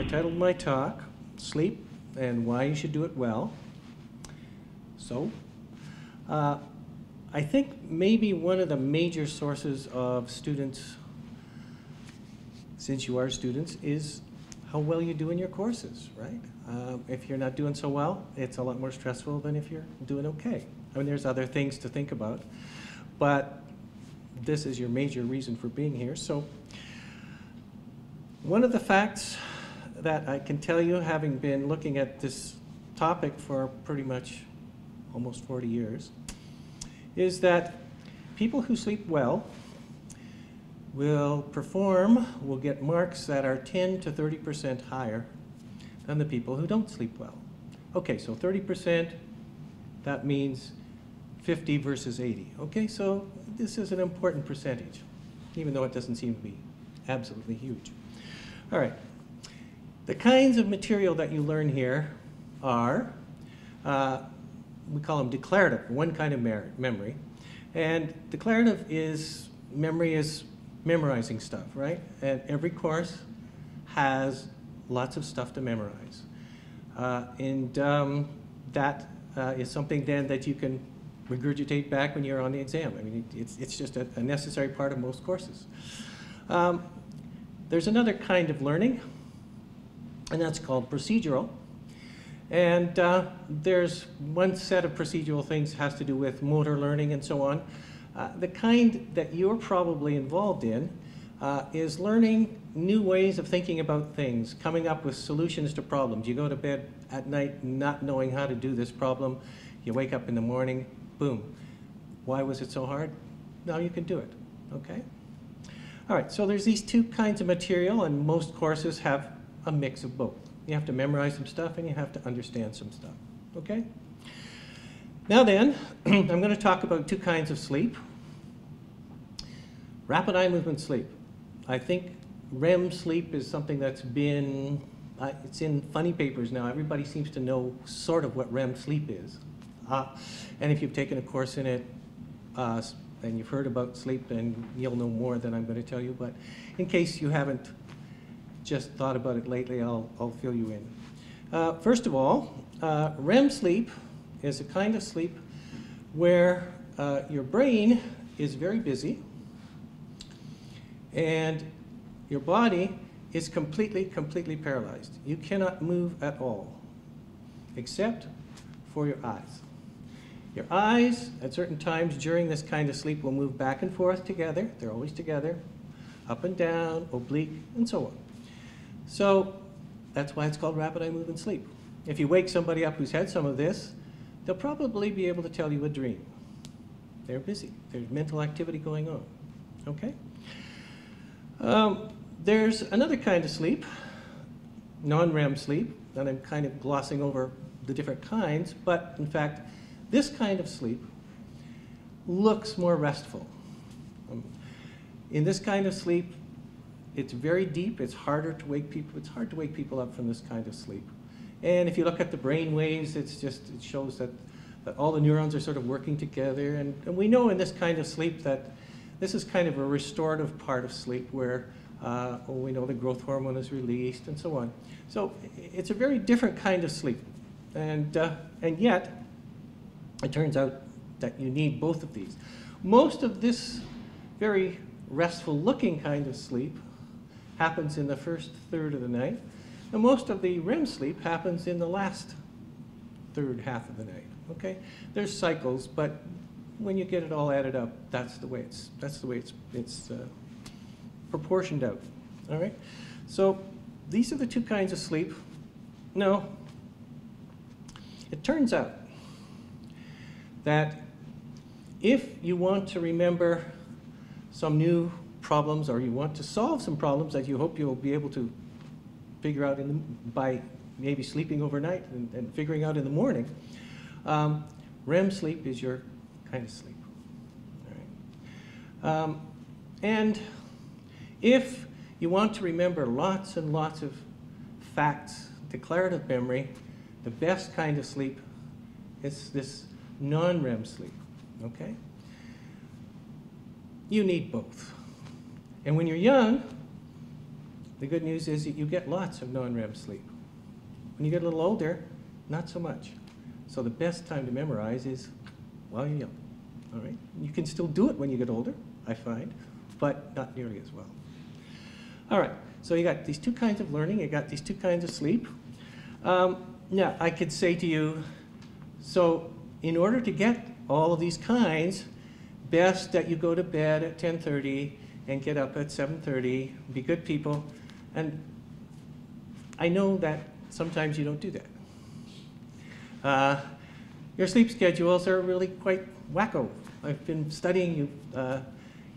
titled my talk, Sleep and Why You Should Do It Well. So, I think maybe one of the major sources of students, since you are students, is how well you do in your courses, right? If you're not doing so well, it's a lot more stressful than if you're doing okay. I mean, there's other things to think about, but this is your major reason for being here. So, one of the facts that I can tell you, having been looking at this topic for pretty much almost 40 years, is that people who sleep well will get marks that are 10 to 30% higher than the people who don't sleep well. Okay, so 30%, that means 50 versus 80. Okay, so this is an important percentage, even though it doesn't seem to be absolutely huge. All right, the kinds of material that you learn here are, we call them declarative, one kind of memory. And declarative memory is memorizing stuff, right? And every course has lots of stuff to memorize. That is something then that you can regurgitate back when you're on the exam. I mean, it's just a necessary part of most courses. There's another kind of learning, and that's called procedural. And there's one set of procedural things has to do with motor learning and so on. The kind that you're probably involved in is learning new ways of thinking about things, coming up with solutions to problems. You go to bed at night not knowing how to do this problem. You wake up in the morning, boom. Why was it so hard? Now you can do it, okay? All right, so there's these two kinds of material, and most courses have a mix of both. You have to memorize some stuff and you have to understand some stuff, okay? Now then, I'm going to talk about two kinds of sleep. Rapid eye movement sleep. I think Rem sleep is something that's been, it's in funny papers now. Everybody seems to know sort of what Rem sleep is. And if you've taken a course in it and you've heard about sleep, then you'll know more than I'm going to tell you. But in case you haven't just thought about it lately, I'll fill you in. First of all, REM sleep is a kind of sleep where your brain is very busy and your body is completely paralyzed. You cannot move at all, except for your eyes. Your eyes, at certain times during this kind of sleep, will move back and forth together. They're always together, up and down, oblique, and so on. So that's why it's called rapid eye movement sleep. If you wake somebody up who's had some of this, they'll probably be able to tell you a dream. They're busy. There's mental activity going on, okay? There's another kind of sleep, non-REM sleep, and I'm kind of glossing over the different kinds, but in fact, this kind of sleep looks more restful. In this kind of sleep, it's very deep. It's harder to wake people. It's hard to wake people up from this kind of sleep. And if you look at the brain waves, it shows that all the neurons are sort of working together. And we know in this kind of sleep that this is kind of a restorative part of sleep where we know the growth hormone is released and so on. So it's a very different kind of sleep. And yet, it turns out that you need both of these. Most of this very restful looking kind of sleep happens in the first third of the night, and most of the REM sleep happens in the last third half of the night, okay? There's cycles, but when you get it all added up, that's the way it's proportioned out, all right? So these are the two kinds of sleep. Now, it turns out that if you want to remember some new problems, or you want to solve some problems that you hope you'll be able to figure out by maybe sleeping overnight and figuring out in the morning, REM sleep is your kind of sleep. All right. And if you want to remember lots and lots of facts, declarative memory, the best kind of sleep is this non-REM sleep, okay? You need both. And when you're young, The good news is that you get lots of non-REM sleep. When you get a little older, not so much. So the best time to memorize is while you're young. All right? You can still do it when you get older, I find, but not nearly as well. All right, so you got these two kinds of learning, you got these two kinds of sleep. Now, I could say to you, so in order to get all of these kinds, best that you go to bed at 10:30 and get up at 7:30, be good people. And I know that sometimes you don't do that. Your sleep schedules are really quite wacko. I've been studying you,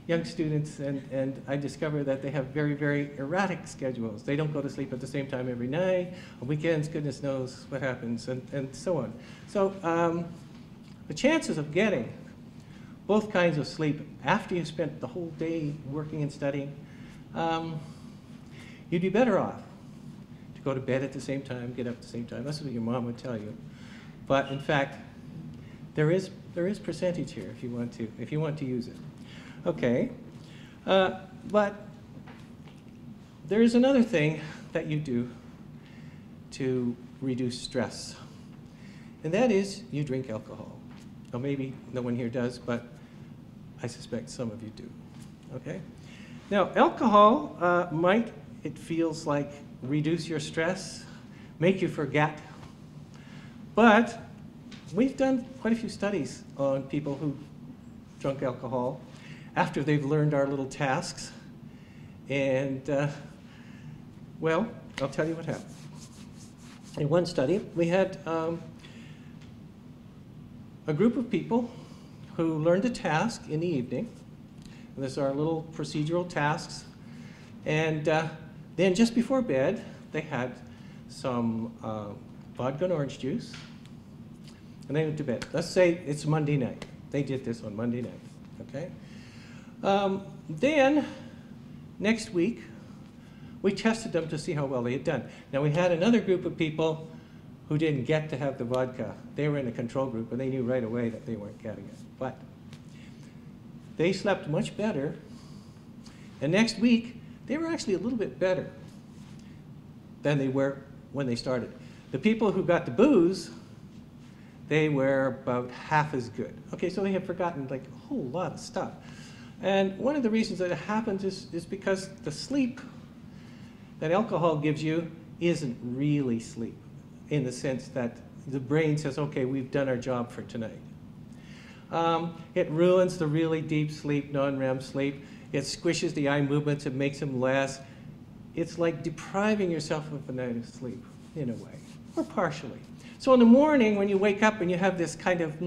young students, and I discover that they have very, very erratic schedules. They don't go to sleep at the same time every night. On weekends, goodness knows what happens, and so on. So the chances of getting both kinds of sleep after you've spent the whole day working and studying, you'd be better off to go to bed at the same time, get up at the same time. That's what your mom would tell you. But in fact, there is percentage here if you want to use it. Okay, but there is another thing that you do to reduce stress, and that is you drink alcohol. Well, maybe no one here does, but I suspect some of you do. Okay, now alcohol might, it feels like, reduce your stress, make you forget, but we've done quite a few studies on people who drunk alcohol after they've learned our little tasks. And, well, I'll tell you what happened. In one study, we had a group of people who learned a task in the evening. And these are little procedural tasks. And then just before bed, they had some vodka and orange juice. And they went to bed. Let's say it's Monday night. They did this on Monday night, okay? Then, next week, we tested them to see how well they had done. Now, we had another group of people who didn't get to have the vodka. They were in a control group, and they knew right away that they weren't getting it. But they slept much better, and next week, they were actually a little bit better than they were when they started. The people who got the booze, they were about half as good. Okay, so they have forgotten like a whole lot of stuff. And one of the reasons that it happens is because the sleep that alcohol gives you isn't really sleep, in the sense that the brain says, okay, we've done our job for tonight. It ruins the really deep sleep, non-REM sleep. It squishes the eye movements, it makes them less. It's like depriving yourself of a night of sleep, in a way, or partially. So in the morning, when you wake up and you have this kind of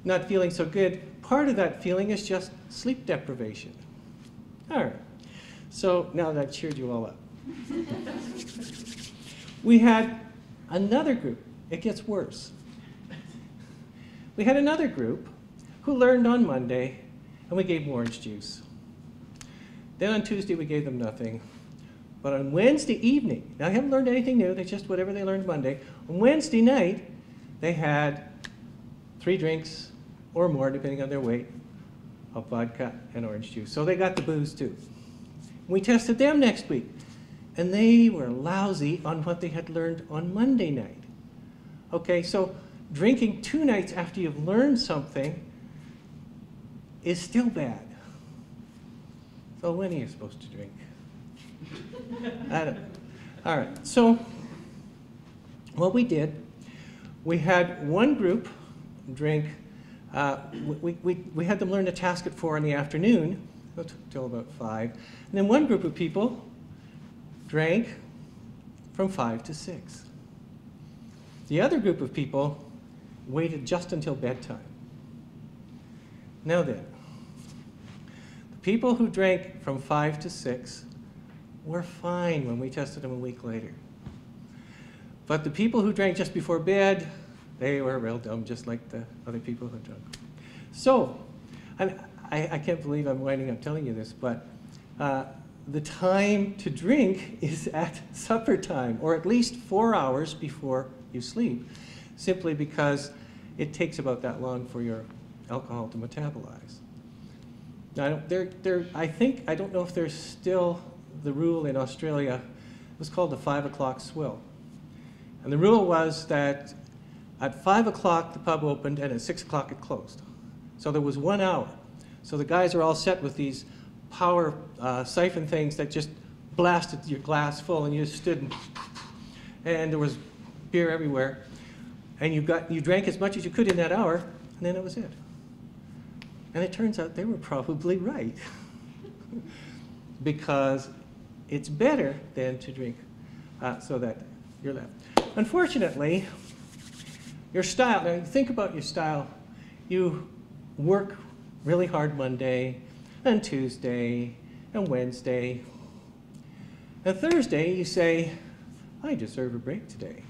not feeling so good, part of that feeling is just sleep deprivation. All right. So now that I've cheered you all up. We had another group. It gets worse. We had another group who learned on Monday, and we gave them orange juice. Then on Tuesday, we gave them nothing. But on Wednesday evening, now I haven't learned anything new, they just whatever they learned Monday. On Wednesday night, they had 3 drinks or more, depending on their weight, of vodka and orange juice. So they got the booze too. We tested them next week, and they were lousy on what they had learned on Monday night. Okay, so drinking 2 nights after you've learned something is still bad. So when are you supposed to drink? I don't know. All right, so what we did, we had one group drink, we had them learn a task at 4 in the afternoon, until about 5, and then one group of people drank from 5 to 6. The other group of people waited just until bedtime. Now then, the people who drank from 5 to 6 were fine when we tested them a week later. But the people who drank just before bed, they were real dumb, just like the other people who drank. So, and I can't believe I'm winding up telling you this, but the time to drink is at supper time, or at least 4 hours before you sleep, simply because it takes about that long for your alcohol to metabolize. Now, I don't know if there's still the rule in Australia. It was called the 5 o'clock swill. And the rule was that at 5 o'clock the pub opened and at 6 o'clock it closed. So there was 1 hour. So the guys are all set with these power siphon things that just blasted your glass full, and you just stood and there was beer everywhere. And you drank as much as you could in that hour, and then it was it. And it turns out they were probably right. Because it's better than to drink so that you're left. Unfortunately, your style, now think about your style. You work really hard Monday and Tuesday and Wednesday. And Thursday you say, I deserve a break today.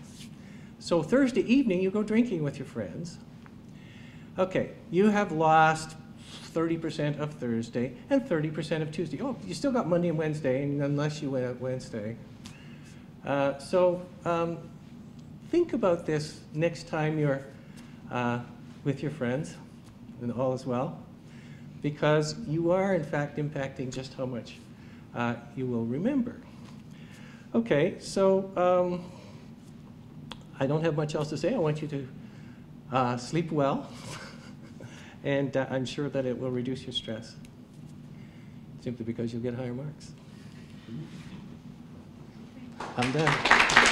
So Thursday evening you go drinking with your friends. Okay, you have lost 30% of Thursday and 30% of Tuesday. Oh, you still got Monday and Wednesday, unless you went out Wednesday. Think about this next time you're with your friends and all is well, because you are in fact impacting just how much you will remember. Okay, so I don't have much else to say. I want you to sleep well. And I'm sure that it will reduce your stress, simply because you'll get higher marks. I'm done.